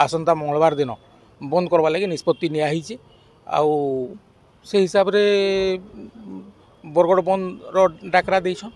आसंता मंगलवार दिन बंद करवा लगी निष्पत्ति नियाही आउ से हिसाब रे बरगड़ बंद रो डाकरा देछन।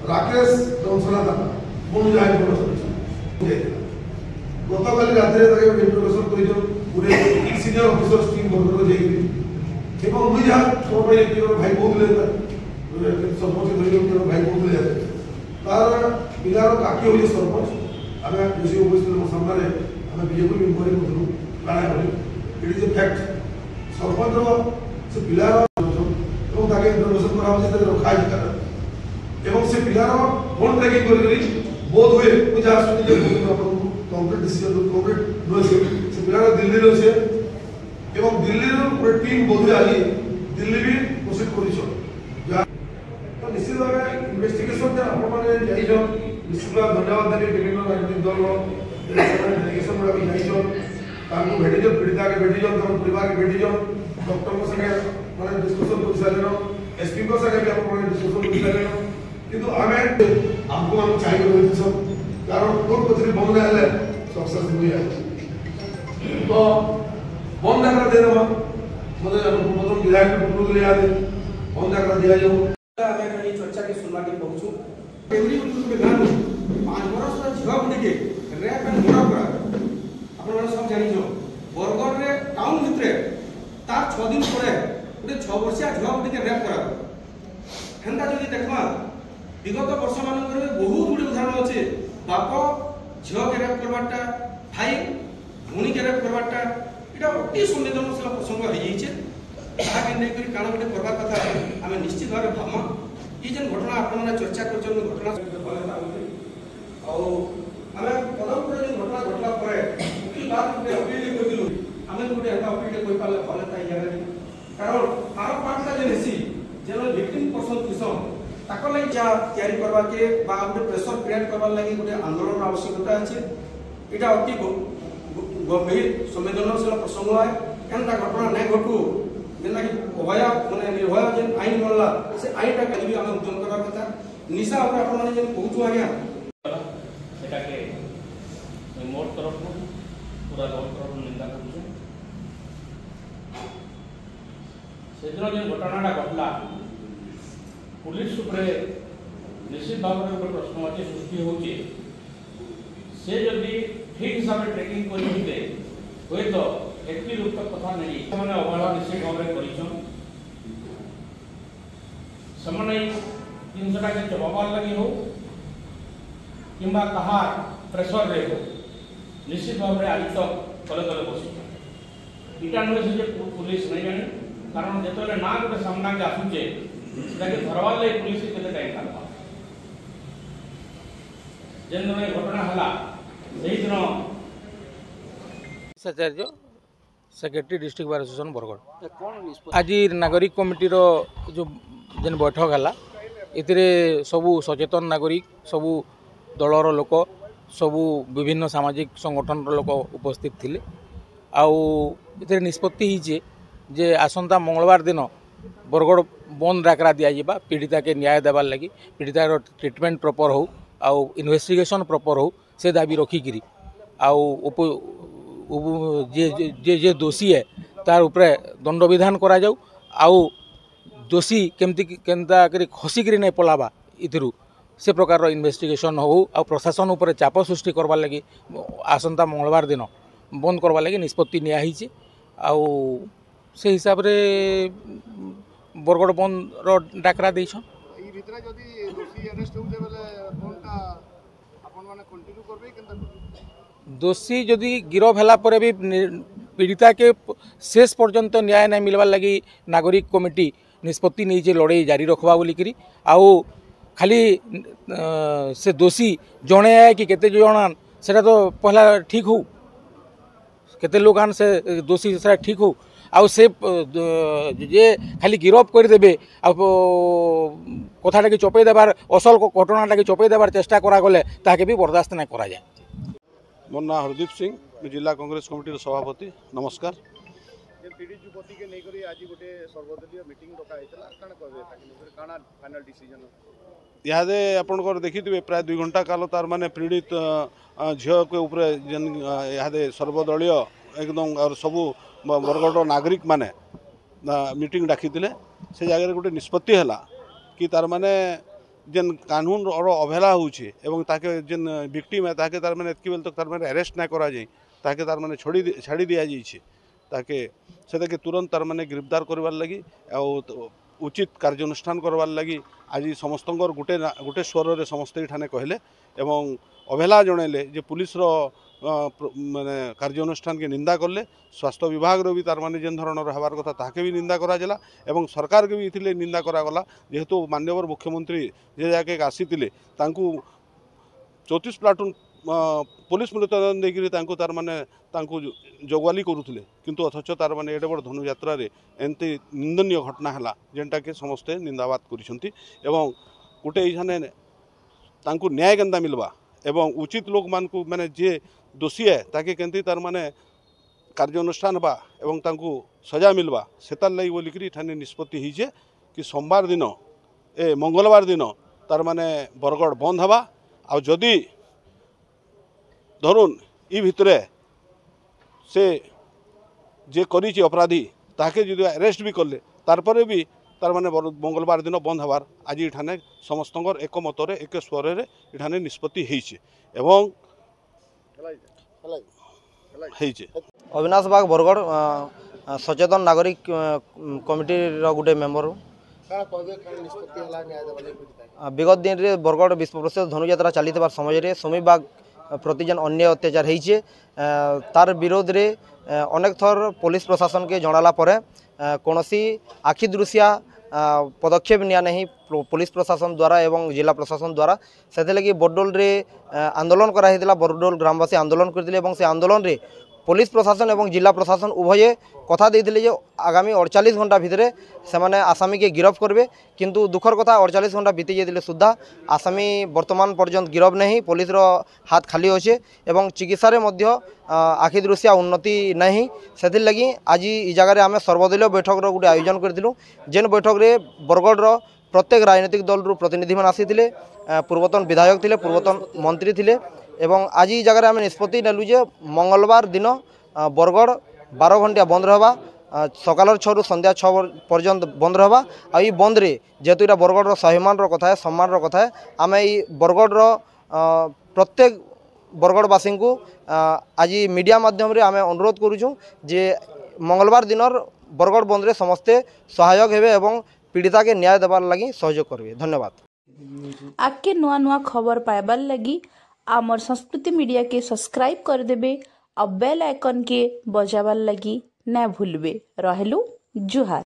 राकेश गतकाली रात इंट्रोडक्शन पूरे सीनियर ऑफिसर टीम मुझे भाई बहुत सरपंच भाई बहुत तार पिलार काकी हो सरपंच आम सामने आम बीजेपी इंक्वारी करूँ काଣା it is a fact sarpanch से पिलार इंट्रोडक्शन कर रखा से पिलार फोन ट्रैकिंग बोध हुए मुझे कंक्रीट डिसीजन कंक्रीट से पिलार दिल्ली रे दिल्ली रो टीम बोध हुए आज दिल्ली भी प्रोसीड कर तो निश्चित भाव इन्वेस्टिगेशन निश्चित भाव धन्यवाद देवी विभिन्न राजनीतिक दल डेलीगेशन गुड़ा भी भेटी पीड़िता के भेटी परिवार के भेटी डॉक्टर संगे मैंने डिस्कसन कर सारे एसपी संगे भी आप डिस्कसन कर सारे किंतु आमको हम चाहिए सब कारण कोर्ट कचेरी बंद है सक्सेस हुई है तो बंद डाकरा दे देवा मतलब पूर्वतन विधायक पुटुल ले आदे बंद डाकरा दिया जाओ हमें कहीं चर्चा के सुनवा के पहुंचू एवरी में गान 5 बरस रा झिवा बुडी के रैप एंड मर्डर करा अपन माने सब जानि जो बरगढ़ रे टाउन भितरे तार 6 दिन परे उडे 6 वर्षिया झिवा बुडी के रैप करा हेंदा जदी देखमा विगत वर्ष मान बहुत गुड़ी उदाहरण अच्छे बाप झील के रेप करवाटा भाई भूणी के रेप करवाटा यहाँ अति संवेदनशील प्रसंग हो जाए काण गोटे करवा कथा आम निश्चित भाव भावमा ये जेन घटना आपने चर्चा कर घटना पदमपुर जो घटना घटला वकील बात अपील करूँ आम गोटे अपील कर पारे भल था कारण आर पार्टा जेन हेसी जेन विक्टिम पर्सन किसन ताको लगी जा तैयारी करवा के बा गोटे प्रेशर क्रिएट करवा लगी गोटे आंदोलन आवश्यकता अच्छे यहाँ अति गंभीर संवेदनशील प्रसंग है एंता घटना नहीं घटू जेना कि अभय माने निर्भय जेन आईन बनला से आईनटा कहीं भी आम उद्यम करवा कथा निशा उपर आपण माने जेन कहूछु आज्ञा सेटा के मोर तरफ पूरा दल तरफ निंदा करूछु सेदिन जेन घटनाटा घटला पुलिस उपरे निश्चित भाव में गोटे प्रश्नवाची सृष्टि होची से जदि ठीक हिसाब से ट्रेकिंग करते हुए तो एति रुक्त कथा नहीं मैंने अवहेला निश्चित भाव में करिछन समान जिनटा के चबाबार लगी हो किंबा कहा प्रेसर रे हो निश्चित भाव में आज तक कले कले बसी इटा नुहे से पुलिस नहीं जाने कारण जो ना गोटे सामना के आसुचे धरवार लगे पुलिस के टाइम लगा जेन घटना है दिन Acharya secretary district bar association Bargarh आज नागरिक कमिटी रो जो जेन बैठक है इतरे सबू सचेतन नागरिक सबू दलर लोक सबू विभिन्न सामाजिक संगठन लोक उपस्थित थिले आउ निष्पत्ति जे आसंता मंगलवार दिन बरगढ़ बंद डाकरा दिया पीड़िता के न्याय देवार लगी पीड़िता ट्रिटमेंट प्रॉपर हो आउ इन्वेस्टिगेशन प्रॉपर हो से दाबी रखिकी आउ जे जे जे दोषी है तार उपरे दंड विधान करा जाऊ आउ दोषी केमती केनता करी खसिकी नहीं पलाबा इथिरु से प्रकार इन्वेस्टिगेशन हो आ प्रशासन उपर चाप सृष्टि करवार लगी आसंता मंगलवार दिन बंद करवा लगी निष्पत्ति नियाही आउ से हिसाब रे बरगढ़ बंद रो डाकरा देछन दोषी जदि गिरफ है पर भी पीड़िता के शेष पर्यंत न्याय नहीं मिलवार लगी नागरिक कमिटी निष्पत्ति नहीं लड़ाई जारी रखवा बोलिकी आउ खाली से दोषी जड़े है कि केते जन से तो पहला ठीक हो केते लोग से दोषी से ठीक हो आउ से जे खाली गिरफ करदेवे कथाटा चपे देवार असल घटनाटा चपे देवार चेष्टा करागले ताके भी बर्दास्त नहीं करा जाए। मोर ना हरदीप सिंह, जिला कांग्रेस कमिटी सभापति। नमस्कार। पीढ़ी युवती के नहीं करी आज गोटे सर्वदलीय मीटिंग डका हेतला काना कहबे ताकि काना फाइनल डिसीजन इहादे आपनकर देखिथिबे प्राय 2 घंटा काल तार माने पीड़ित झियो के ऊपर जन इहादे सर्वदलीय एकदम और सबु बरगड़ नागरिक माने मीटिंग डाकिथिले से जगह गोटे निष्पत्ति हला कि तार माने जेन कानून और अवहेला होउछे एवं ताके जेन विक्टिम है ताके तार माने एतकी बेल तक तार माने अरेस्ट ना करा जाय ताके तार माने छाड़ी दिया जाइछे ताके से तुरंत तार माने गिरफ्तार करवार लगी उचित कार्यानुष्ठान करवार लगी आज समस्त गोटे गोटे स्वर रे समस्ते ठाने कहले एवं अवहेला जनइले जे पुलिस रो माने कार्यानुष्ठान के निंदा करले। स्वास्थ्य विभाग रो भी तार माने जेन धरणर हबार कथा ताके भी निंदा करा जाला एवं सरकार के भी इथिले निंदा करा गला जेहेतु माननीय मुख्यमंत्री जे जाके आसीतिले तांकू 34 प्लाटून पुलिस मुतयन देकरी तांकू तार माने तांकू जगवाली करुले किंतु अथच तार माने एडे बड़ धनुयात्रा रे एंती निंदनीय घटना हला जेनटा के समस्ते निंदाबाद करिसंती एवं गोटे इहाने तांकू न्याय केंदा मिलबा एवं उचित लोक मान को माने जे दोषी है ताके केंती तार माने कार्यानुष्ठान बा एवं तांकू सजा मिलबा सेतार लई बोलिकरी ठाने निष्पत्ति हिजे कि सोमवार दिन मंगलवार दिन तार माने बरगड़ बंद हवा आ जदि धरुन ई भितरे से जे करी अपराधी ताके जो अरेस्ट भी कले तारपरे भी तार माने मंगलवार दिन बंद हबार आज इठाने समस्त एक मतरे एक स्वर रे इठाने निष्पत्ति होइछे एवं अविनाश बाग बरगड़ सचेतन नागरिक कमिटी गोटे मेम्बर विगत दिन रे बरगड़ विश्व प्रसिद्ध धनुयात्रा चली समय सुमी बाग प्रति जन अन्य अत्याचार होइछे तार विरोध रे अनेक थर पुलिस प्रशासन के जणाला परे कोनोसी आखि दृश्या पदक्षेप निया नहीं पुलिस प्रशासन द्वारा एवं जिला प्रशासन द्वारा से लगी बरडोल रे आंदोलन करा बरडोल ग्रामवासी आंदोलन करते से आंदोलन रे पुलिस प्रशासन एवं जिला प्रशासन उभये कथा देते जे आगामी 48 घंटा भितर से माने आसामी के गिरफ करबे किंतु दुखर कथा 48 घंटा बीती जाते सुधा आसामी वर्तमान पर्यंत गिरफ नहीं पुलिस रो हाथ खाली अच्छे एवं चिकित्सा रे मध्य आखि दृश्या उन्नति नहीं से लगी आज ई जगह आम सर्वदलीय बैठक रो गोटे आयोजन करथिलु जेन बैठक रे बरगड़ रो प्रत्येक राजनीतिक दल रू प्रतिनिधि मान आसीथिले पूर्वतन विधायक थिले पूर्वतन मंत्री थिले एवं आज ई जगह आम निष्पत्ति नेलु जे मंगलवार दिन बरगड़ 12 घंटा बंद रहा सकाल 6 रु संध्या 6 पर्यंत बंद रहा आ बंद रे जेहेतु यहाँ बरगड़ स्वाभिमान कथा है सम्मान कथा है आम ये बरगड़ प्रत्येक बरगड़वासी को आज मीडिया माध्यम रे आम अनुरोध करुँ जे मंगलवार दिन बरगड़ बंद रे समस्ते सहायक हेबे एवं पीड़िता के न्याय देवार लगी सहयोग करेंगे। धन्यवाद। आके नुआ नुआ खबर पाइबार लगी आमर संस्कृति मीडिया के सब्सक्राइब कर देबे और बेल आइकन के बजाबार लगी ना भूलबे। रहलु जुहार।